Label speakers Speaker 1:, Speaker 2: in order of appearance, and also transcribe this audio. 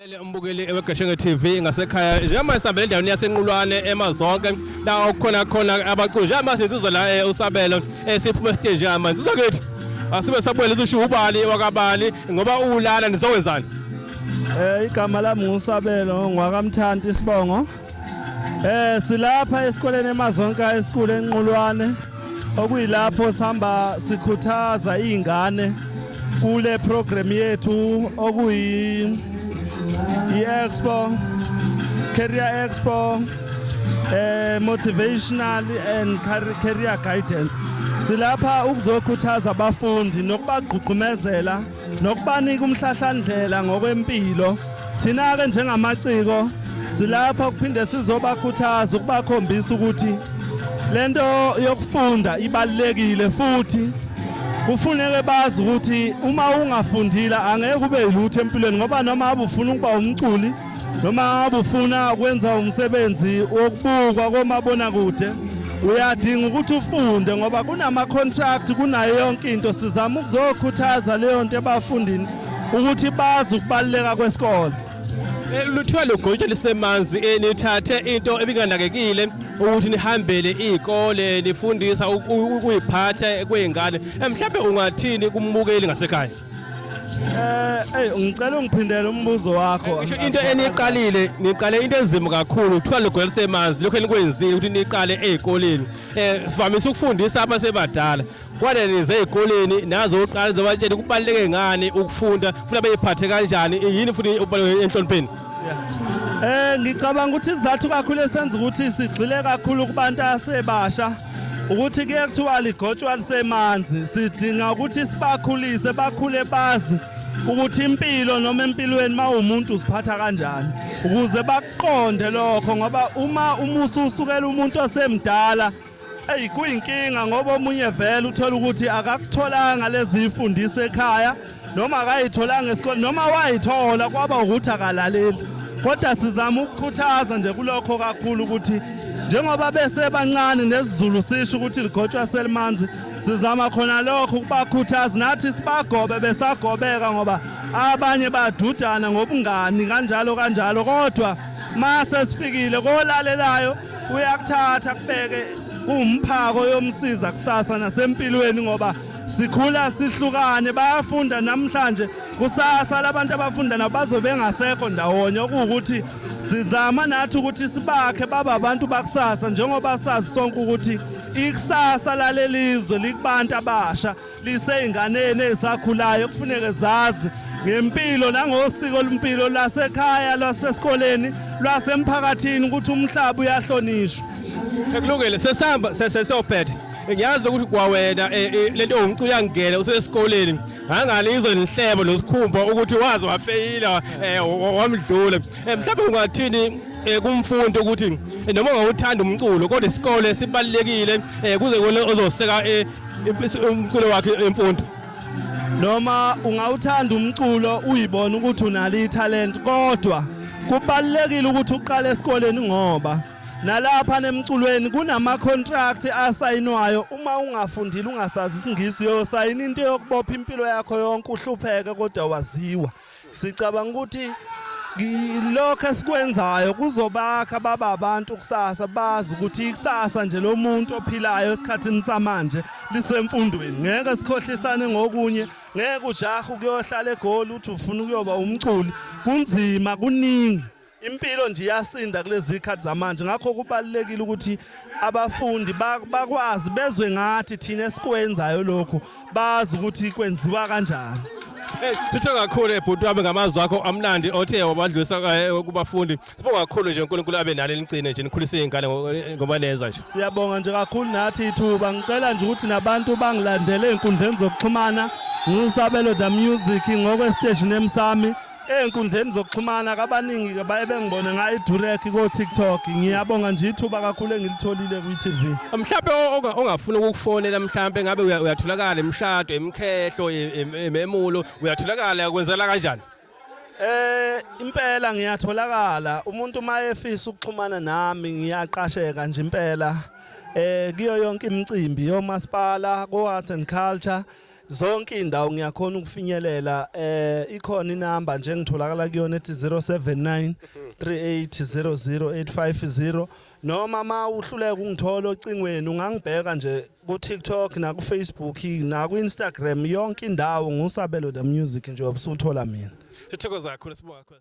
Speaker 1: Lele umbukeli eweGashenge TV ngasekhaya njengoba sihambele endaweni yasenqulwane eMazonke la khona abaculi njengoba sinsizwa la uSabelo siphuma stage manje uzokethi asibe sabuyela usho ubani wakabani ngoba ulana nizokwenzani
Speaker 2: igama lami nguSabelo ngwakamthanti isibongo silapha esikoleni eMazonke esikhulu enqulwane okuyilapho sihamba sikhuthaza izingane kule program yethu okuyi i-Expo, Career Expo, Motivational and Career Guidance. Silapha ukuzokhuthaza abafundi nokubagqugqumezela nokubanika umhlahlandlela ngokwempilo. Thina ke njengamaciko silapha kuphinde sizobakhuthaza ukubakhombisa ukuthi lento yokufunda ibalekile futhi kufuneke bazi ukuthi uma ungafundila angeke ube yilutho empilweni ngoba noma abufuna ukuba umculi noma abufuna ukwenza umsebenzi wokubukwa komabona kude uyadinga ukuthi ufunde ngoba kunama contract kunayo yonke into sizama ukuzokhuthaza leyo nto ebafundini ukuthi bazi ukubaleka kwesikole.
Speaker 1: Luthiwa logotsha lisemanzi nithathe into ebinganakekile ukuthi nihambele izikole nifundisa ukuyiphatha kwezingane mhlawumbe ungathini kumbukeli ngasekhaya
Speaker 2: ngicela ungiphindele umbuzo wakho
Speaker 1: into eniqalile niqale into enzima kakhulu kuthiwa logotsha lisemanzi lokho enikwenzile ukuthi niqale ezikoleni vamise ukufundisa abasebadala kwane nize ezikoleni nazo uqala zobatshela kubaleke ngani ukufunda futhi bayiphathe kanjani yini futhi ubaleke enhlonipheni
Speaker 2: ngicabanga ukuthi isizathu kakhulu esenza ukuthi sigxile kakhulu kubantu asebasha ukuthi kuye kuthiwa ligotshwa lisemanzi sidinga ukuthi sibakhulise bakhule bazi ukuthi impilo noma empilweni mawumuntu usiphatha kanjani ukuze bakuqonde lokho ngoba uma umusu usukela umuntu osemdala kuyinkinga ngoba omunye vele uthola ukuthi akakutholanga lezi ifundise ekhaya noma akayitholanga esikole noma wayithola kwaba ukuthi akalaleli kodwa sizama ukukhuthaza nje kulokho kakhulu ukuthi njengoba bese bancane nesizulu sisho ukuthi ligotshwa selimanzi sizama khona lokho ukubakhuthaza nathi sibagobe besagobeka ngoba abanye badudana ngobungani kanjalo kodwa mase sifikile kolalelayo uyakuthatha kubeke kumphako yomsiza kusasa nasempilweni ngoba sikhula sihlukane bayafunda namhlanje kusasa labantu abafunda nabazobe ngasekho ndawonye ukuthi sizama nathi ukuthi sibakhe baba abantu bakusasa njengoba sazi sonke ukuthi ikusasa lalelizwe likubantu abasha liseyinganeni ezisakhulayo kufuneke zazi ngempilo nangosiko lempilo lasekhaya lasesikoleni lwasemphakathini ukuthi umhlaba uyahlonishwa.
Speaker 1: Ekulungile sesihamba sesophethe ngiyazi ukuthi kwawena lento umculo yangena usesikoleni angalizwe nihlebo nosikhumba ukuthi wazi wafeyila wamdlula mhlawumbe ungathini kumfundi ukuthi noma ungawuthanda umculo kodwa isikole sibalekile kuze kule ozoseka umculo wakhe emfundo
Speaker 2: noma ungawuthanda umculo uyibona ukuthi unalo italent kodwa kubalekile ukuthi uqale esikoleni ngoba nalapha nemculweni kunama contract asayinwayo uma ungafundile ungasazi isingisi uyosayina into yokubopha impilo yakho yonke uhlupheke kodwa waziwa sicabanga ukuthi lokho esikwenzayo kuzobakha baba abantu kusasa bazi ukuthi ikusasa nje lo muntu ophilayo esikhathini samanje lisemfundweni ngeke sikhohlisane ngokunye ngeke ujaha ukuyohlala eGoli uthi ufuna ukuyoba umculi kunzima kuningi impilo nje iyasinda kulezi zikhathi zamanje ngakho kubalekile ukuthi abafundi bakwazi bezwe ngathi thina esikwenzayo lokho bazi ukuthi kwenziwa kanjani.
Speaker 1: Sithe kakhulu ebhuti wami ngamazwi akho amnandi othe wabadlulisa kubafundi sibonga kakhulu nje uNkulunkulu abe nalo elicine nje nikhulise izingane ngoba neza nje
Speaker 2: siyabonga nje kakhulu nathi ithuba ngicela nje ukuthi nabantu bangilandele einkundleni zokuxhumana nguSabelo the Music ngokwestation emsami einkundleni zokuxhumana kabaningi ke baye bengibone ngayi direct ko TikTok ngiyabonga nje ithuba kakhulu engilitholile ku TV.
Speaker 1: Mhlawumbe ongafuna ukukufonela mhlawumbe ngabe uyatholakala emshado emkhehlo ememulo uyatholakala kwenzela kanjani?
Speaker 2: Impela ngiyatholakala umuntu mayefisa ukuxhumana nami ngiyaqasheka nje impela kuyo yonke imicimbi yomasipala ko Arts and Culture zonke indawo ngiyakhona ukufinyelela ikhona inamba nje ngitholakala kuyona ethi 079 3800850 noma ma uhluleka ungithola ocingweni ungangibheka nje ku TikTok na ku Facebook na ku Instagram yonke indawo ngusabelo the music nje obusuthola mina.
Speaker 1: Sithokoza kakhulu sibonga kakhulu.